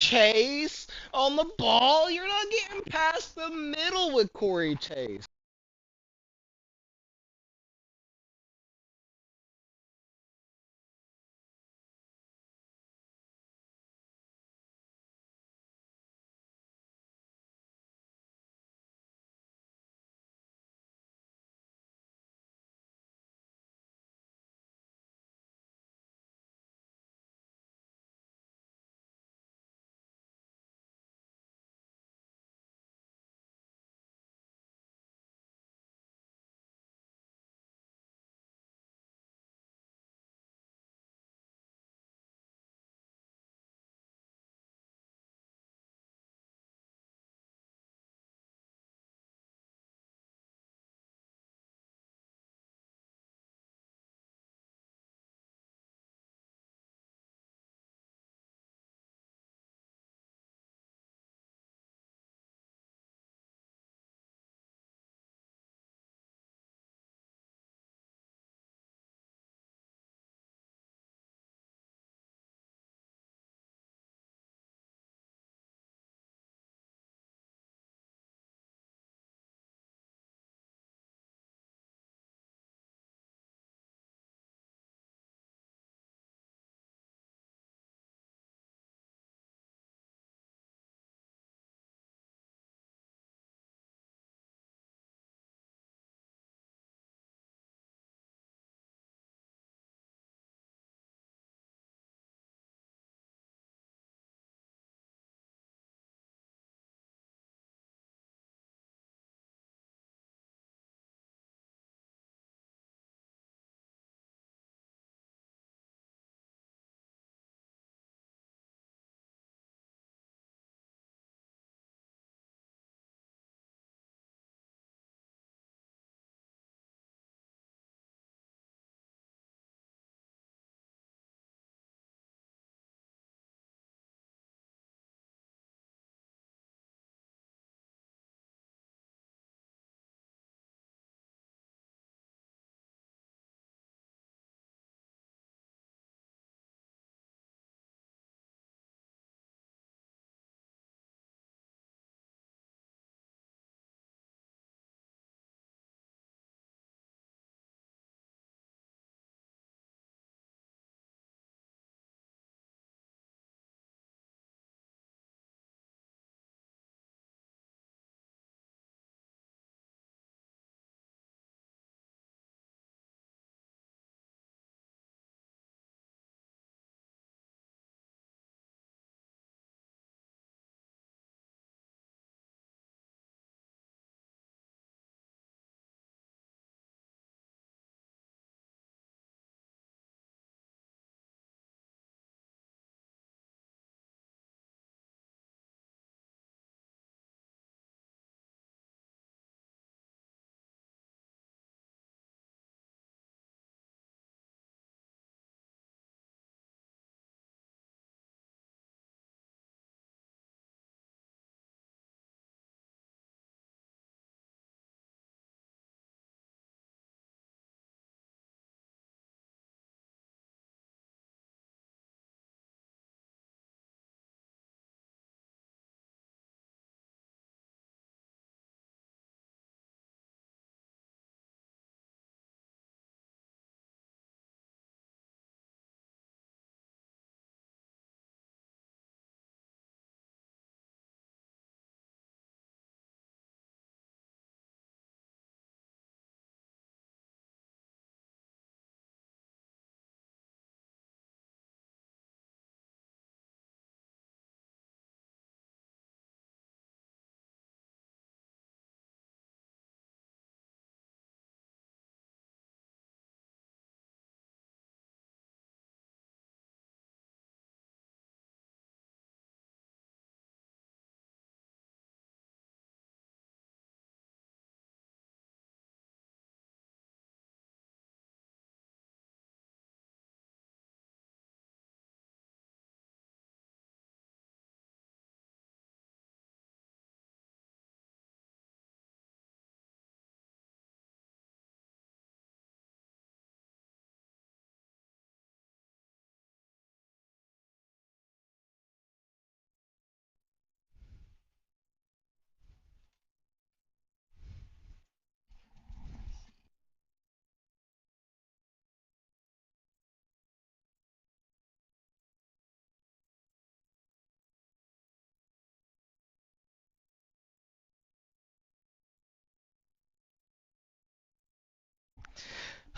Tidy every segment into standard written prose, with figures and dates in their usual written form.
Chase on the ball. You're not getting past the middle with Corey Chase.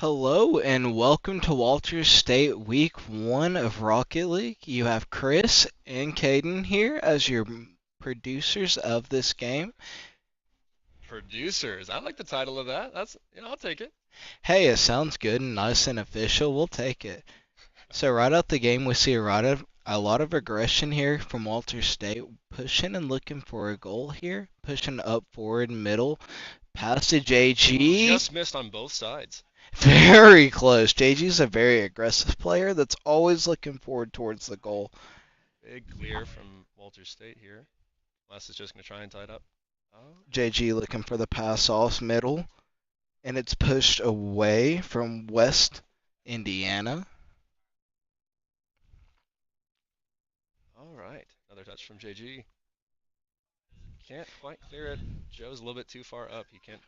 Hello and welcome to Walters State Week 1 of Rocket League. You have Chris and Caden here as your producers of this game. Producers. I like the title of that. I'll take it. Hey, it sounds good and nice and official. We'll take it. So right out the game, we see a lot of aggression here from Walters State, pushing and looking for a goal here, pushing up forward middle, pass to JG. Just missed on both sides. Very close. JG's a very aggressive player that's always looking forward towards the goal. Big clear from Walter State here. Les is just going to try and tie it up. Oh, JG looking for the pass off middle, and it's pushed away from West Indiana. all right. Another touch from JG. Can't quite clear it. Joe's a little bit too far up. He can't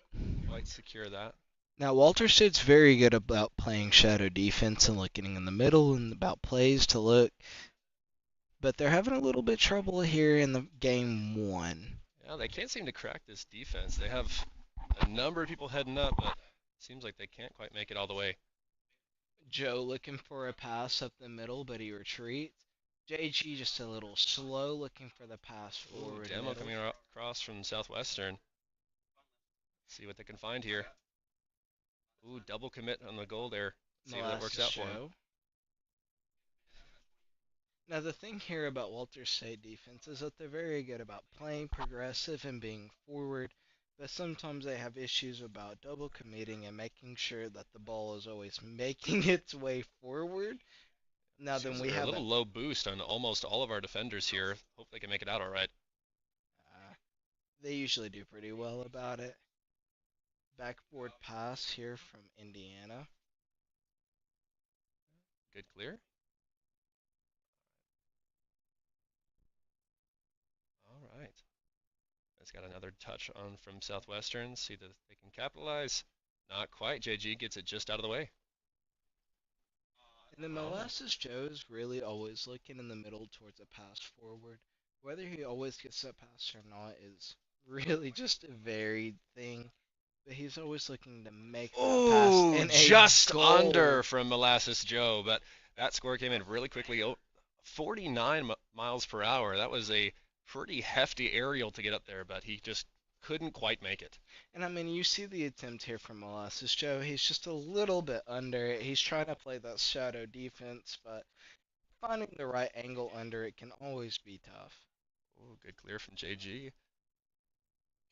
quite secure that. Now, Walter State's very good about playing shadow defense and looking in the middle and about plays to look, but they're having a little bit trouble here in the game one. Yeah, they can't seem to crack this defense. They have a number of people heading up, but it seems like they can't quite make it all the way. Joe looking for a pass up the middle, but he retreats. JG just a little slow looking for the pass Ooh, forward demo middle. coming across from Southwestern. See what they can find here. Ooh, double commit on the goal there. See if that works out for him. Joe. Now, the thing here about Walter State defense is that they're very good about playing progressive and being forward, but sometimes they have issues about double committing and making sure that the ball is always making its way forward. Now, then Seems we like they're a have little low boost on almost all of our defenders here. Hope they can make it out all right. they usually do pretty well about it. Backboard pass here from Indiana. Good clear. All right. It's got another touch on from Southwestern. See that they can capitalize. Not quite. JG gets it just out of the way. And then Molasses Joe's really always looking in the middle towards a pass forward. Whether he always gets that pass or not is really just a varied thing. But he's always looking to make that pass Oh, in a just goal. under from Molasses Joe, but that score came in really quickly. 49 miles per hour. That was a pretty hefty aerial to get up there, but he just couldn't quite make it. And I mean, you see the attempt here from Molasses Joe. He's just a little bit under it. He's trying to play that shadow defense, but finding the right angle under it can always be tough. Oh, good clear from JG.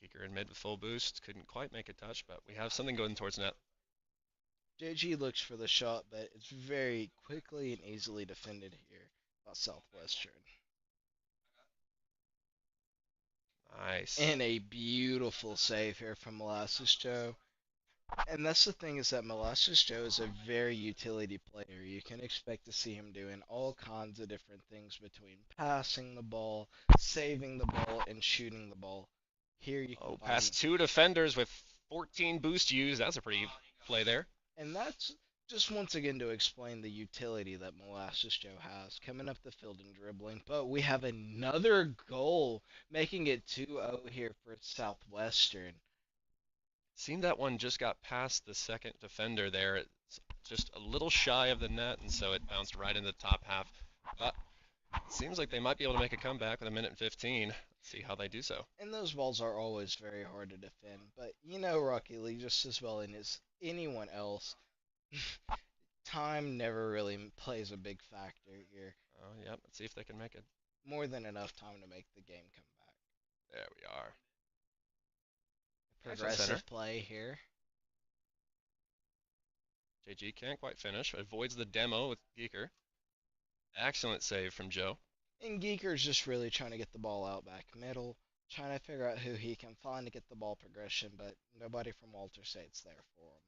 Kicker in mid with full boost. Couldn't quite make a touch, but we have something going towards net. JG looks for the shot, but it's very quickly and easily defended here by Southwestern. Nice. And a beautiful save here from Molasses Joe. And that's the thing is that Molasses Joe is a very utility player. You can expect to see him doing all kinds of different things between passing the ball, saving the ball, and shooting the ball. Here you can Oh, find, past two defenders with 14 boost used. That's a pretty play there. and that's just once again to explain the utility that Molasses Joe has coming up the field and dribbling. But we have another goal, making it 2-0 here for Southwestern. Seemed that one just got past the second defender there. It's just a little shy of the net, and so it bounced right in the top half. But it seems like they might be able to make a comeback with a minute and 15. Let's see how they do so. And those balls are always very hard to defend. But you know Rocket League just as well as anyone else. Time never really plays a big factor here. Oh, yep. Let's see if they can make it. More than enough time to make the game come back. There we are. Progressive play here. JG can't quite finish. Avoids the demo with Geeker. Excellent save from Joe. And Geeker's just really trying to get the ball out back middle, trying to figure out who he can find to get the ball progression, but nobody from Walter State's there for him.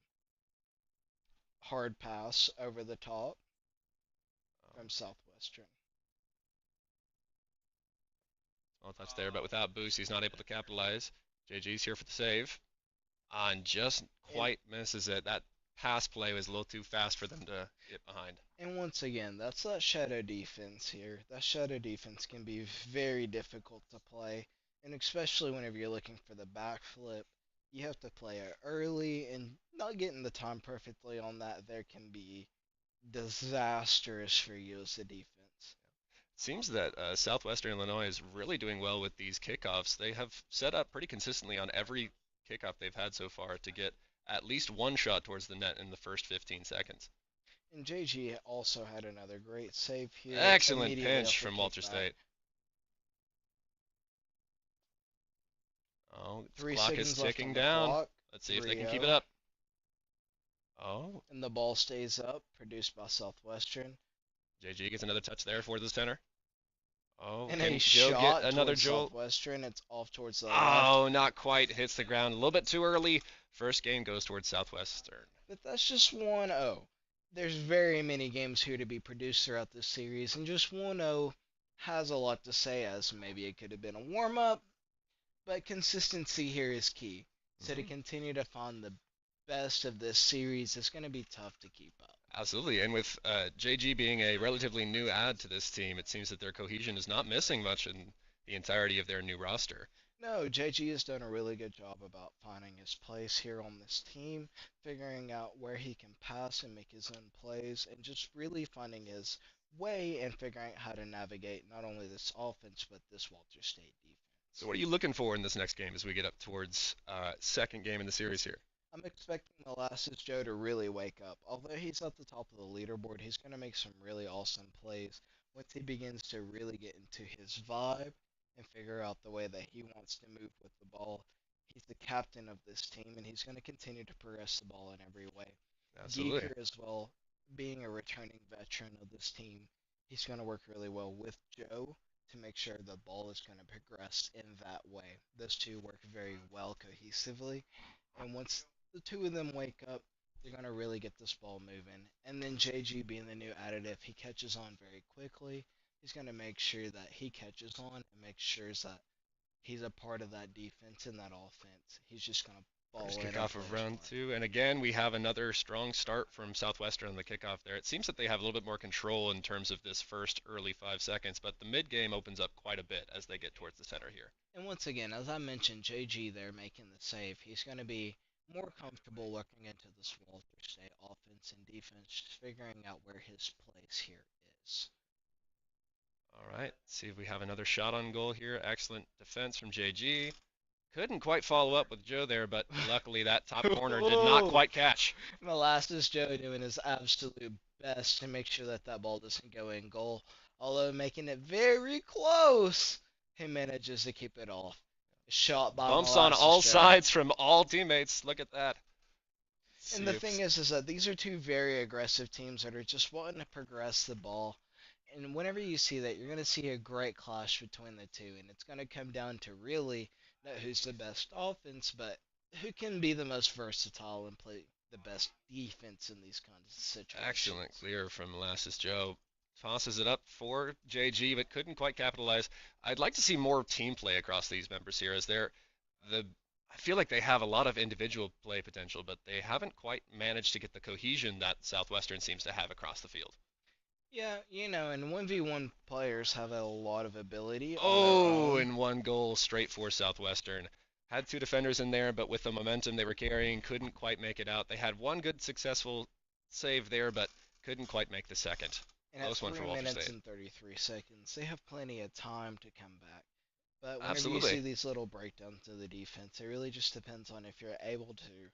Hard pass over the top from Southwestern. Small touch there, but without boost, he's not able to capitalize. JG's here for the save. And just quite misses it. That pass play was a little too fast for them to get behind. And once again, that's that shadow defense here. That shadow defense can be very difficult to play, and especially whenever you're looking for the backflip. You have to play it early, and not getting the time perfectly on that there can be disastrous for you as a defense. Seems that Southwestern Illinois is really doing well with these kickoffs. They have set up pretty consistently on every kickoff they've had so far to get at least one shot towards the net in the first 15 seconds. And JG also had another great save here Excellent immediately pinch off the from Walter kickback. State. Oh, its Three clock is seconds left on ticking the down. clock. Let's see if they can keep it 3-0. up. Oh, And the ball stays up, produced by Southwestern. JG gets another touch there for the center. Oh, And a can Joe get shot another towards Joel? Southwestern. It's off towards the left. Oh, not quite. Hits the ground a little bit too early. First game goes towards Southwestern. But that's just 1-0. There's very many games here to be produced throughout this series, and just 1-0 has a lot to say, as maybe it could have been a warm up, but consistency here is key. So to Mhm. continue to find the best of this series, it's going to be tough to keep up. Absolutely. And with JG being a relatively new add to this team, it seems that their cohesion is not missing much in the entirety of their new roster. No, JG has done a really good job about finding his place here on this team, figuring out where he can pass and make his own plays, and just really finding his way and figuring out how to navigate not only this offense but this Walter State So defense. what are you looking for in this next game as we get up towards second game in the series here? I'm expecting Molasses Joe to really wake up. Although he's at the top of the leaderboard, he's going to make some really awesome plays once he begins to really get into his vibe and figure out the way that he wants to move with the ball. He's the captain of this team, and he's going to continue to progress the ball in every way. Absolutely. Geeker as well, being a returning veteran of this team, he's going to work really well with Joe to make sure the ball is going to progress in that way. Those two work very well cohesively, and once the two of them wake up, they're going to really get this ball moving. And then JG being the new additive, he catches on very quickly. He's going to make sure that he catches on and make sure that he's a part of that defense and that offense. He's just going to First ball in kickoff of everywhere he's round going. two. And again, we have another strong start from Southwestern on the kickoff there. It seems that they have a little bit more control in terms of this first early 5 seconds, but the mid game opens up quite a bit as they get towards the center here. And once again, as I mentioned, JG there making the save, he's going to be more comfortable looking into this Walter State offense and defense, just figuring out where his place here is. All right, see if we have another shot on goal here. Excellent defense from JG. Couldn't quite follow up with Joe there, but luckily that top corner did not Oh, quite catch. Molasses Joe doing his absolute best to make sure that that ball doesn't go in goal. Although making it very close, he manages to keep it off. Shot by Bumps on Molasses all Joe. sides from all teammates. Look at that. And See the if thing is that these are two very aggressive teams that are just wanting to progress the ball. And whenever you see that, you're going to see a great clash between the two. And it's going to come down to really not who's the best offense, but who can be the most versatile and play the best defense in these kinds of excellent situations. clear from Molasses Joe. Tosses it up for JG, but couldn't quite capitalize. I'd like to see more team play across these members here, as they're the. I feel like they have a lot of individual play potential, but they haven't quite managed to get the cohesion that Southwestern seems to have across the field. Yeah, and 1v1 players have a lot of ability on their Oh, own. and one goal straight for Southwestern. Had two defenders in there, but with the momentum they were carrying, couldn't quite make it out. They had one good successful save there, but couldn't quite make the second. And at Close one for 3 Walter minutes State. and 33 seconds, they have plenty of time to come back. But whenever you Absolutely. see these little breakdowns of the defense, it really just depends on if you're able to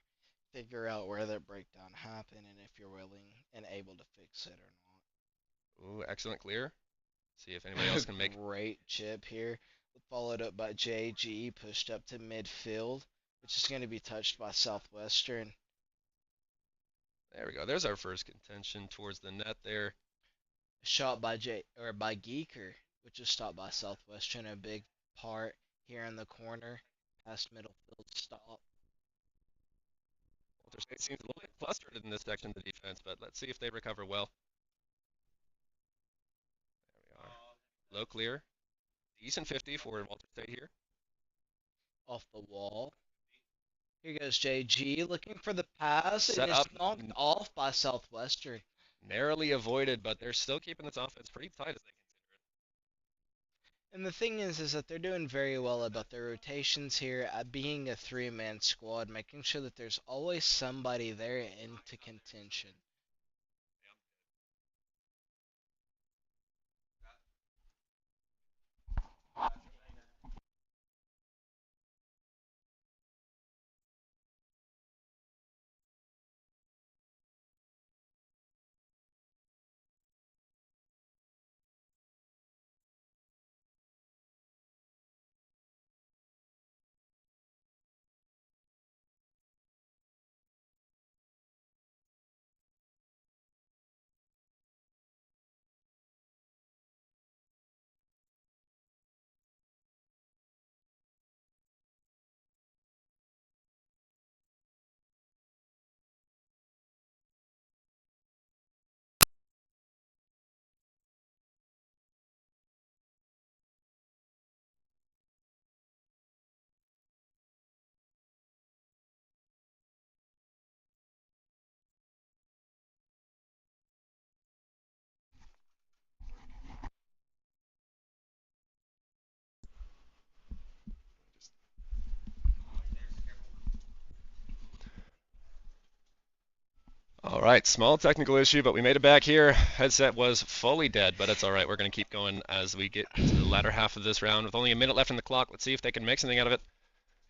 figure out where that breakdown happened and if you're willing and able to fix it or Ooh, excellent clear. See if anybody else not. can make. Great chip here, followed up by JG, pushed up to midfield, which is going to be touched by Southwestern. There we go. There's our first contention towards the net there. Shot by by Geeker, which is stopped by Southwestern. A big part here in the corner, past middle field stop. Walter State seems a little bit flustered in this section of the defense, but let's see if they recover well. There we are. Low clear. Decent 50 for Walter State here. Off the wall. Here goes JG looking for the pass, and Set it's up, knocked off by Southwestern. narrowly avoided, but they're still keeping this offense pretty tight as they consider it. And the thing is that they're doing very well about their rotations here, being a three-man squad, making sure that there's always somebody there into contention. All right, small technical issue, but we made it back here. Headset was fully dead, but it's all right. We're going to keep going as we get into the latter half of this round with only a minute left on the clock. Let's see if they can make something out of it.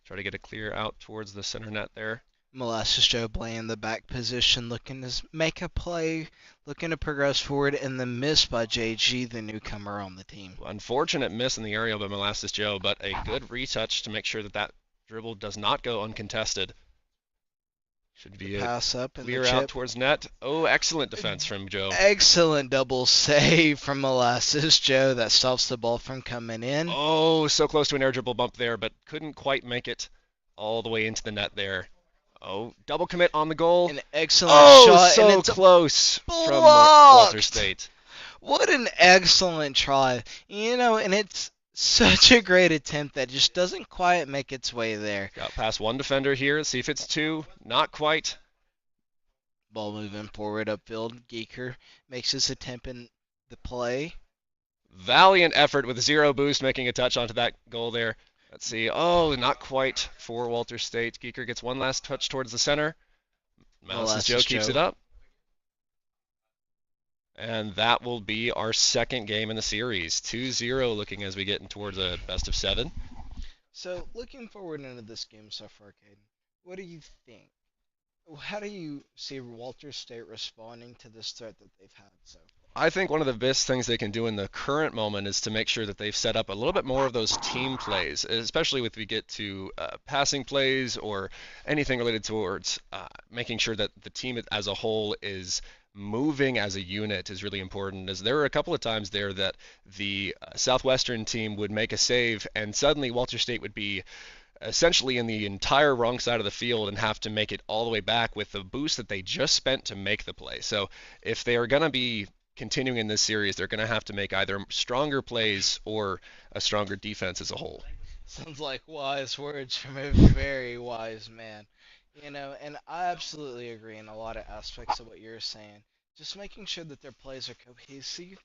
Try to get it clear out towards the center net there. Molasses Joe playing the back position, looking to make a play, looking to progress forward, and the miss by JG, the newcomer on the team. Unfortunate miss in the aerial by Molasses Joe, but a good retouch to make sure that that dribble does not go uncontested. Should be a Pass up and clear the out chip. towards net. Oh, excellent defense from Joe. Excellent double save from Molasses Joe that stops the ball from coming in. Oh, so close to an air dribble bump there, but couldn't quite make it all the way into the net there. Oh, double commit on the goal. An excellent Oh, shot, so and it's close from blocked. Walter State. What an excellent try. And it's such a great attempt that just doesn't quite make its way there. Got past one defender here. See if it's two. Not quite. Ball moving forward upfield. Geeker makes his attempt in the play. Valiant effort with zero boost, making a touch onto that goal there. Let's see. Oh, not quite for Walter State. Geeker gets one last touch towards the center. Molasses Joe keeps it up. And that will be our second game in the series. 2-0 looking as we get in towards a best of 7. So, looking forward into this game so far, Caden, what do you think? How do you see Walter State responding to this threat that they've had so far? I think one of the best things they can do in the current moment is to make sure that they've set up a little bit more of those team plays, especially if we get to passing plays or anything related towards making sure that the team as a whole is moving as a unit is really important. As there were a couple of times there that the Southwestern team would make a save and suddenly Walter State would be essentially in the entire wrong side of the field and have to make it all the way back with the boost that they just spent to make the play. So if they are going to be continuing in this series, they're going to have to make either stronger plays or a stronger defense as a whole. Sounds like wise words from a very wise man. And I absolutely agree in a lot of aspects of what you're saying. Just making sure that their plays are cohesive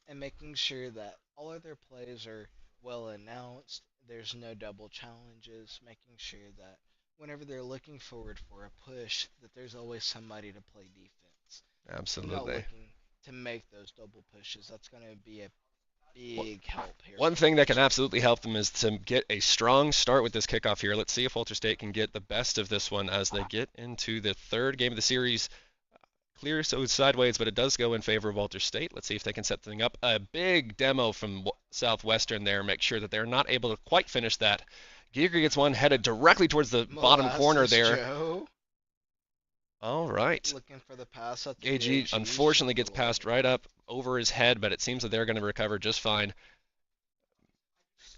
and making sure that all of their plays are well announced. There's no double challenges. Making sure that whenever they're looking forward for a push, that there's always somebody to play defense. And not Absolutely. looking to make those double pushes. That's going to be a big help here. One thing that can absolutely help them is to get a strong start with this kickoff here. Let's see if Walter State can get the best of this one as they get into the third game of the series. Clear so sideways, but it does go in favor of Walter State. Let's see if they can set something up. A big demo from Southwestern there. Make sure that they're not able to quite finish that. Geeker gets one headed directly towards the bottom corner there. Joe. All right. Looking for the pass up. AG unfortunately gets passed right up over his head, but it seems that they're going to recover just fine.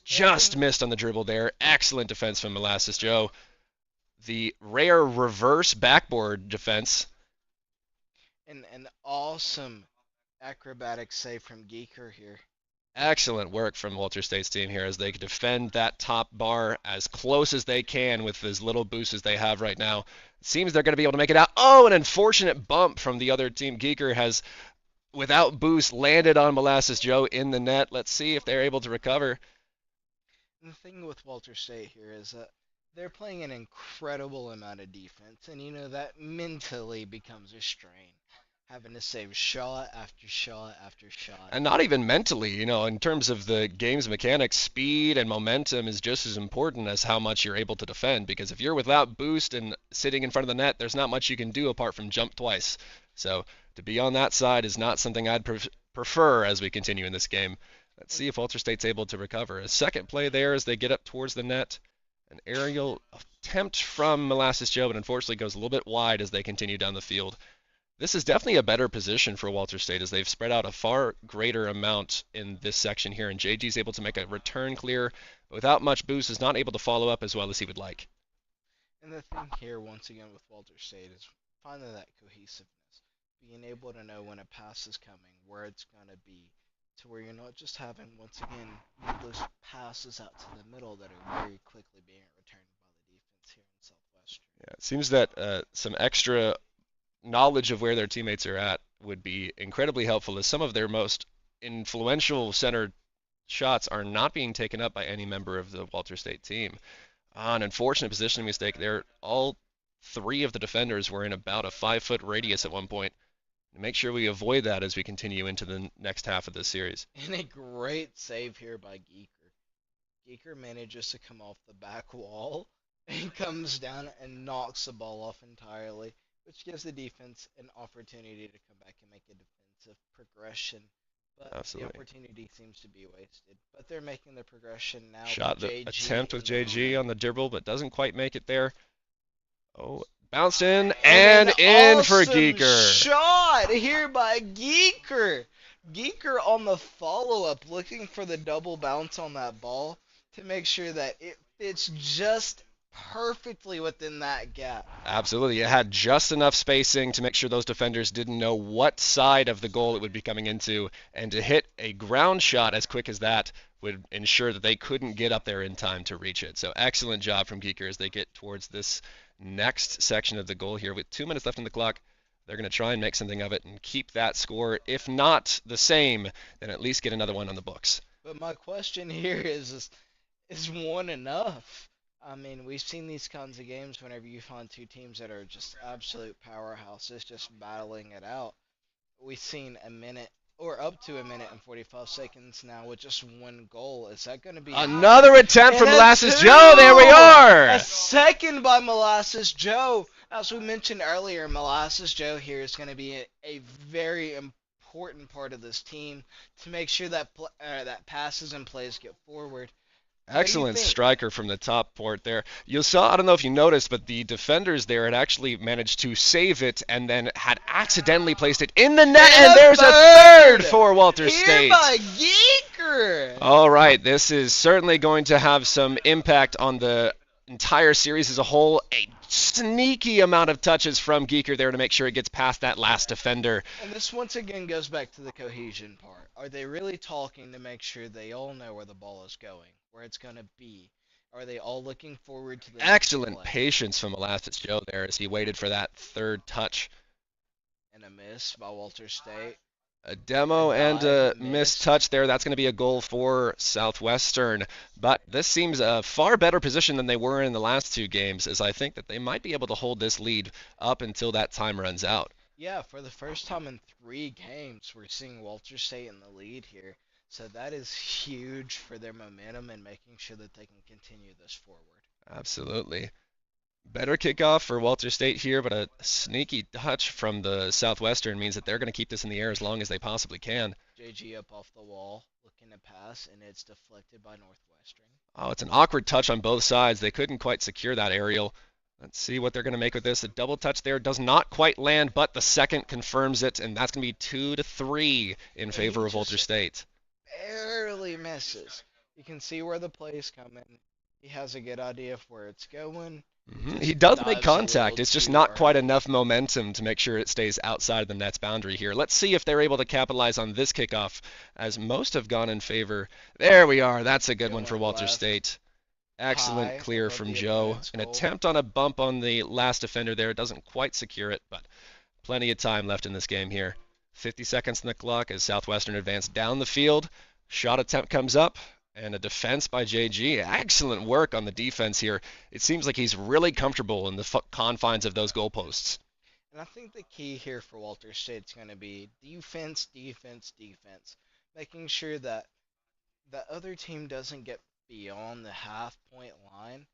Just missed on the dribble there. Excellent defense from Molasses Joe. The rare reverse backboard defense. And an awesome acrobatic save from Geeker here. Excellent work from Walter State's team here as they defend that top bar as close as they can with as little boost as they have right now. It seems they're going to be able to make it out. Oh, an unfortunate bump from the other team. Geeker has without boost landed on Molasses Joe in the net. Let's see if they're able to recover. And the thing with Walter State here is that they're playing an incredible amount of defense, and that mentally becomes a strain. Having to save shot after shot after shot. And not even mentally, in terms of the game's mechanics, speed and momentum is just as important as how much you're able to defend. Because if you're without boost and sitting in front of the net, there's not much you can do apart from jump twice. So to be on that side is not something I'd prefer as we continue in this game. Let's see if Walter State's able to recover. A second play there as they get up towards the net. An aerial attempt from Molasses Joe, but unfortunately goes a little bit wide as they continue down the field. This is definitely a better position for Walter State as they've spread out a far greater amount in this section here, and JG's able to make a return clear without much boost, is not able to follow up as well as he would like. And the thing here, once again, with Walter State is finding that cohesiveness, being able to know when a pass is coming, where it's going to be, to where you're not just having, once again, needless passes out to the middle that are very quickly being returned by the defense here in Southwestern. Yeah, it seems that some extra knowledge of where their teammates are at would be incredibly helpful, as some of their most influential center shots are not being taken up by any member of the Walter State team. An unfortunate positioning mistake there. All three of the defenders were in about a 5-foot radius at one point. Make sure we avoid that as we continue into the next half of this series. And a great save here by Geeker. Geeker manages to come off the back wall and comes down and knocks the ball off entirely, which gives the defense an opportunity to come back and make a defensive progression. But Absolutely. the opportunity seems to be wasted. But they're making the progression now. Shot the JG attempt with in the JG corner. on the dribble, but doesn't quite make it there. Oh, bounced in And and an in for awesome Geeker. shot here by Geeker. Geeker on the follow-up, looking for the double bounce on that ball to make sure that it fits just perfectly within that gap. Absolutely. It had just enough spacing to make sure those defenders didn't know what side of the goal it would be coming into, and to hit a ground shot as quick as that would ensure that they couldn't get up there in time to reach it. So excellent job from Geeker as they get towards this next section of the goal here. With 2 minutes left in the clock, they're going to try and make something of it and keep that score, if not the same, then at least get another one on the books. But my question here is one enough? I mean, we've seen these kinds of games whenever you find two teams that are just absolute powerhouses just battling it out. We've seen a minute or up to a minute and 45 seconds now with just one goal. Is that going to be Another attempt from and a Molasses Joe. There we two! are. A second by Molasses Joe. As we mentioned earlier, Molasses Joe here is going to be a very important part of this team to make sure that that passes and plays get forward. Excellent striker from the top port there. You saw, I don't know if you noticed, but the defenders there had actually managed to save it and then had accidentally placed it in the net, and there's a third for Walter State. Here by Geeker. All right, this is certainly going to have some impact on the entire series as a whole. A sneaky amount of touches from Geeker there to make sure it gets past that last defender. And this once again goes back to the cohesion part. Are they really talking to make sure they all know where the ball is going, where it's going to be? Are they all looking forward to the Excellent patience from Molasses Joe there as he waited for that third touch. And a miss by Walter State. A demo and a missed touch there. That's going to be a goal for Southwestern. But this seems a far better position than they were in the last two games, as I think that they might be able to hold this lead up until that time runs out. Yeah, for the first time in 3 games, we're seeing Walter State in the lead here. So that is huge for their momentum and making sure that they can continue this forward. Absolutely. Better kickoff for Walter State here, but a sneaky touch from the Southwestern means that they're going to keep this in the air as long as they possibly can. JG up off the wall, looking to pass, and it's deflected by Northwestern. Oh, it's an awkward touch on both sides. They couldn't quite secure that aerial. Let's see what they're going to make with this. A double touch there does not quite land, but the second confirms it, and that's going to be 2-3 in favor of Walter State. Barely misses. You can see where the play is coming. He has a good idea of where it's going. He does make contact. It's just not quite enough momentum to make sure it stays outside of the net's boundary here. Let's see if they're able to capitalize on this kickoff, as most have gone in favor. There we are. That's a good one for Walter State. Excellent clear from Joe. An attempt on a bump on the last defender there. Doesn't quite secure it, but plenty of time left in this game here. 50 seconds in the clock as Southwestern advanced down the field. Shot attempt comes up, and a defense by JG. Excellent work on the defense here. It seems like he's really comfortable in the confines of those goalposts. And I think the key here for Walter State's going to be defense, defense, defense. Making sure that the other team doesn't get beyond the half point line.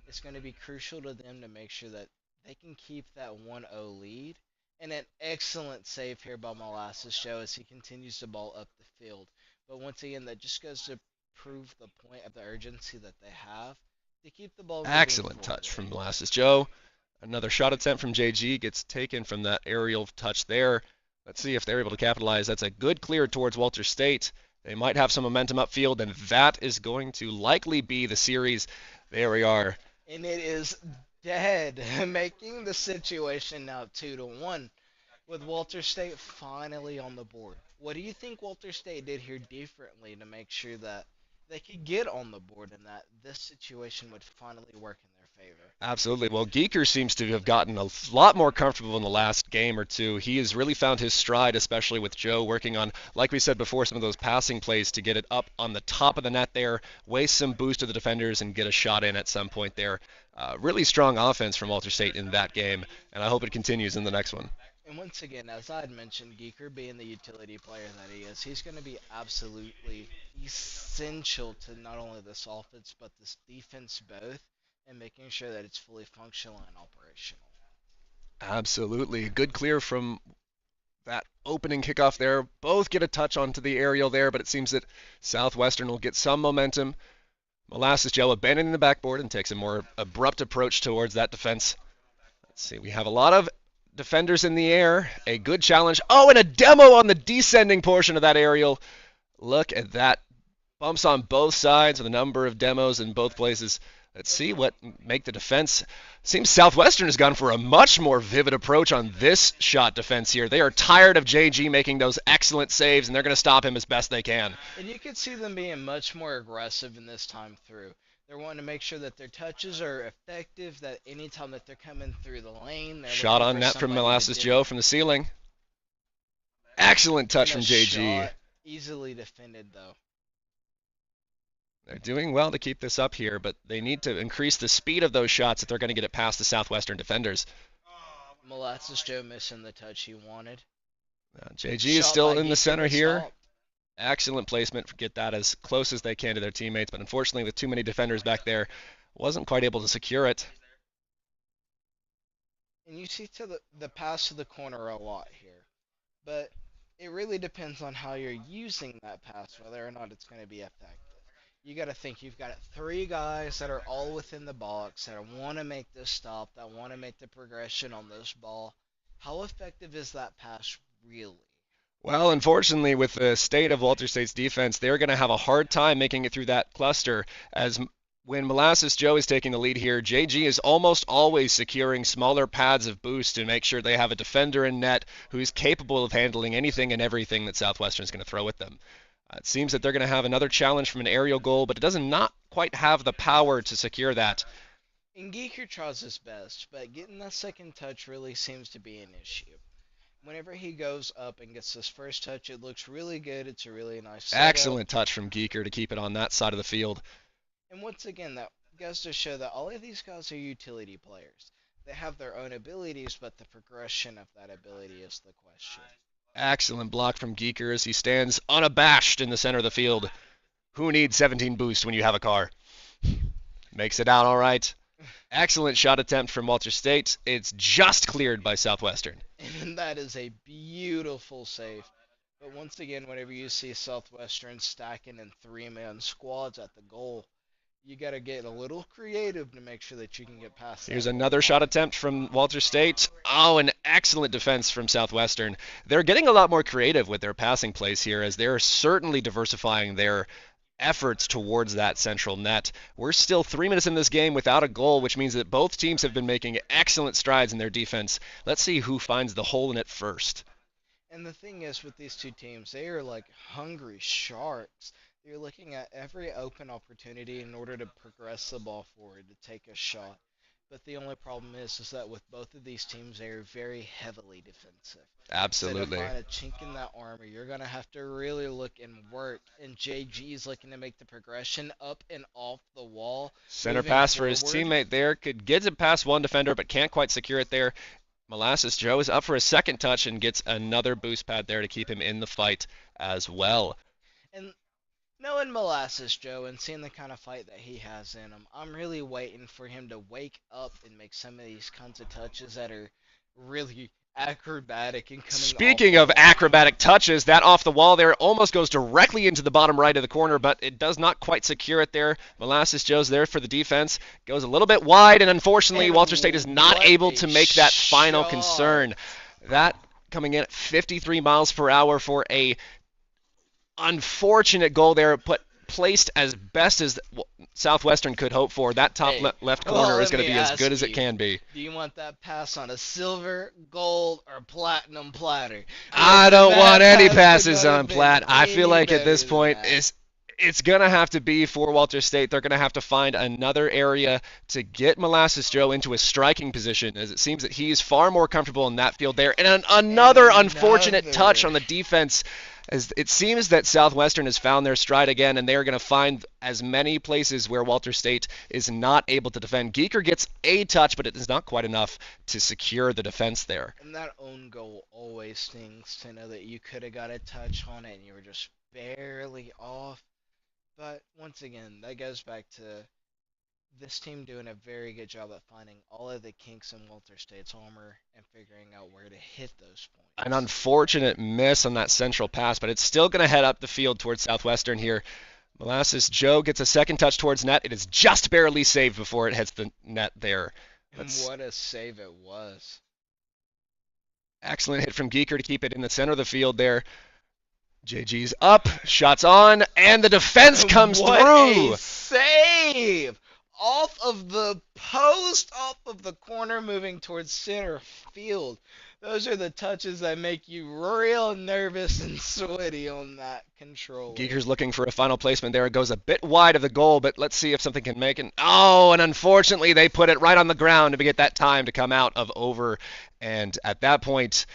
It's going to be crucial to them to make sure that they can keep that 1-0 lead. And an excellent save here by Molasses Joe as he continues to ball up the field. But once again, that just goes to prove the point of the urgency that they have to keep the ball moving Excellent touch forward. from Molasses Joe. Another shot attempt from JG gets taken from that aerial touch there. Let's see if they're able to capitalize. That's a good clear towards Walter State. They might have some momentum upfield, and that is going to likely be the series. There we are. And it is dead, making the situation now 2-1 with Walter State finally on the board. What do you think Walter State did here differently to make sure that they could get on the board and that this situation would finally work in their favor? Absolutely. Well, Geeker seems to have gotten a lot more comfortable in the last game or two. He has really found his stride, especially with Joe working on, like we said before, some of those passing plays to get it up on the top of the net there, waste some boost to the defenders, and get a shot in at some point there. Really strong offense from Walter State in that game, and I hope it continues in the next one. And once again, as I had mentioned, Geeker being the utility player that he is, he's going to be absolutely essential to not only this offense but this defense both, and making sure that it's fully functional and operational. Absolutely. Good clear from that opening kickoff there. Both get a touch onto the aerial there, but it seems that Southwestern will get some momentum. Molasses Joe abandoning the backboard and takes a more abrupt approach towards that defense. Let's see, we have a lot of defenders in the air. A good challenge. Oh, and a demo on the descending portion of that aerial. Look at that. Bumps on both sides with a number of demos in both places. Let's see what make the defense. Seems Southwestern has gone for a much more vivid approach on this shot defense here. They are tired of JG making those excellent saves, and they're going to stop him as best they can. And you can see them being much more aggressive in this time through. They're wanting to make sure that their touches are effective, that anytime that they're coming through the lane, they're Shot looking on for net from somebody to Molasses dip Joe from the ceiling. Excellent in touch a from JG. shot. Easily defended, though. They're doing well to keep this up here, but they need to increase the speed of those shots if they're going to get it past the Southwestern defenders. Molasses Joe missing the touch he wanted. JG is Shot still by in the Geeker, center but here. stopped. Excellent placement. Get that as close as they can to their teammates, but unfortunately, with too many defenders back there, wasn't quite able to secure it. And you see to the pass to the corner a lot here. But it really depends on how you're using that pass, whether or not it's going to be effective. You got to think you've got three guys that are all within the box that want to make this stop, that want to make the progression on this ball. How effective is that pass really? Well, unfortunately, with the state of Walter State's defense, they're going to have a hard time making it through that cluster. As when Molasses Joe is taking the lead here, JG is almost always securing smaller pads of boost to make sure they have a defender in net who's capable of handling anything and everything that Southwestern is going to throw at them. It seems that they're going to have another challenge from an aerial goal, but it does not quite have the power to secure that. And Geeker tries his best, but getting that second touch really seems to be an issue. Whenever he goes up and gets this first touch, it looks really good. It's a really nice setup. Excellent touch from Geeker to keep it on that side of the field. And once again, that goes to show that all of these guys are utility players. They have their own abilities, but the progression of that ability is the question. Excellent block from Geeker as he stands unabashed in the center of the field. Who needs 17 boost when you have a car? Makes it out all right. Excellent shot attempt from Walter State. It's just cleared by Southwestern. And that is a beautiful save. But once again, whenever you see Southwestern stacking in three-man squads at the goal, you got to get a little creative to make sure that you can get past Here's that another goal shot line. attempt from Walter State. Oh, an excellent defense from Southwestern. They're getting a lot more creative with their passing plays here as they're certainly diversifying their efforts towards that central net. We're still 3 minutes in this game without a goal, which means that both teams have been making excellent strides in their defense. Let's see who finds the hole in it first. And the thing is with these two teams, they are like hungry sharks. They're looking at every open opportunity in order to progress the ball forward, to take a shot. But the only problem is that with both of these teams, they are very heavily defensive. So to Absolutely. find a chink in that armor, you're gonna have to really look and work. And JG is looking to make the progression up and off the wall, Center moving pass for his forward. teammate there. Could get it past one defender, but can't quite secure it there. Molasses Joe is up for a second touch and gets another boost pad there to keep him in the fight as well. And knowing Molasses Joe and seeing the kind of fight that he has in him, I'm really waiting for him to wake up and make some of these kinds of touches that are really acrobatic and coming off Speaking the of wall. acrobatic touches, that off the wall there almost goes directly into the bottom right of the corner, but it does not quite secure it there. Molasses Joe's there for the defense. Goes a little bit wide, and unfortunately, And Walter State is not what able a to make that final shot! concern. That coming in at 53 miles per hour for a unfortunate goal there, but placed as best as Southwestern could hope for. That top Hey, left well, corner is let going to me be as good ask as it you, can be. do you want that pass on a silver, gold, or platinum platter? I Listen, don't want that any pass could passes not on have been Platt. I feel any like at better this than point that. it's gonna have to be for Walter State. They're gonna have to find another area to get Molasses Joe into a striking position, as it seems that he's far more comfortable in that field there. And And another unfortunate touch another. on the defense, as it seems that Southwestern has found their stride again, and they're going to find as many places where Walter State is not able to defend. Geeker gets a touch, but it is not quite enough to secure the defense there. And that own goal always stings to know that you could have got a touch on it and you were just barely off. But once again, that goes back to this team doing a very good job at finding all of the kinks in Walter State's armor and figuring out where to hit those An points. unfortunate miss on that central pass, but it's still going to head up the field towards Southwestern here. Molasses Joe gets a second touch towards net. It is just barely saved before it hits the net there. And That's what a save it was. excellent hit from Geeker to keep it in the center of the field there. JG's up, shots on, and the defense comes What a through. save! Off of the post, off of the corner, moving towards center field. Those are the touches that make you real nervous and sweaty on that controller. Geeker's looking for a final placement there. It goes a bit wide of the goal, but let's see if something can make it. Oh, and unfortunately, they put it right on the ground to get that time to come out of over. And at that point,